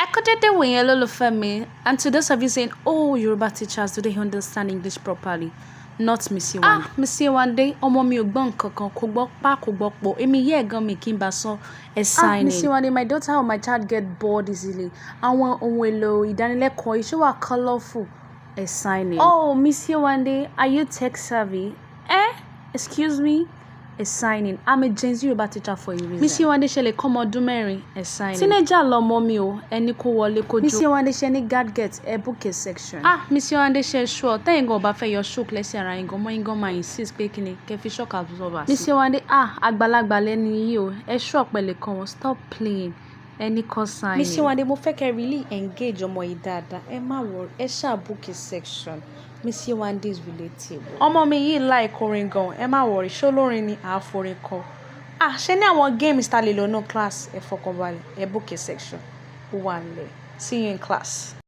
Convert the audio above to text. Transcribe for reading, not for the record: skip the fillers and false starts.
I couldn't do when you for me. And to those of you saying, oh, Yoruba teachers, do they understand English properly? Not Miss Yewande. Miss Yewande, ọmọ mi ò gbọ́ nǹkankan, kò gbọ́ pa, kò gbọ́ po. Èmi yẹ́ gan mi kí n bá sọ signing. Miss Yewande, my daughter or my child get bored easily. Àwọn ohun èlò ìdánilẹ́kọ̀ọ́ iṣẹ́ wà colorful. Signing. Oh, Miss Yewande, are you tech savvy? Excuse me? Signing. I'm a Gen Z Yoruba teacher for a reason. Miss Yewande ṣe lè kọ́ ọmọ ọdún mẹ́rin. Signing. Teenager lọmọ mi o, ẹni kó wọlé kó jó. Miss Yewande ṣe ní gadget, book a section. Miss Yewande ṣe sure. Tẹ́yìn gan ọba fẹ́ yọ shock lẹ́sẹ̀ ara yín gan, mọ́ yín gan máa insist pé kí ni kẹ́ fi shock absorber sí. Miss Yewande, àgbàlagbà lẹ́nu yìí o, ẹ sure pẹ̀lẹ́ kan wọn, stop playing. Ẹni kọ́ signing. Miss Yewande, mo fẹ́ kẹ́ really engage ọmọ yìí dáadáa. Ẹ má worry, ẹ ṣáà book a section. Miss Yewande is relatable. Ọmọ mi yìí like orin gan, ẹ má worry, ṣó lórin ni àforin kọ. Ṣé ní àwọn games ta lè lò ní class ẹ fọkànbalẹ̀, ẹ book a section. Ó wà nílẹ̀. See you in class.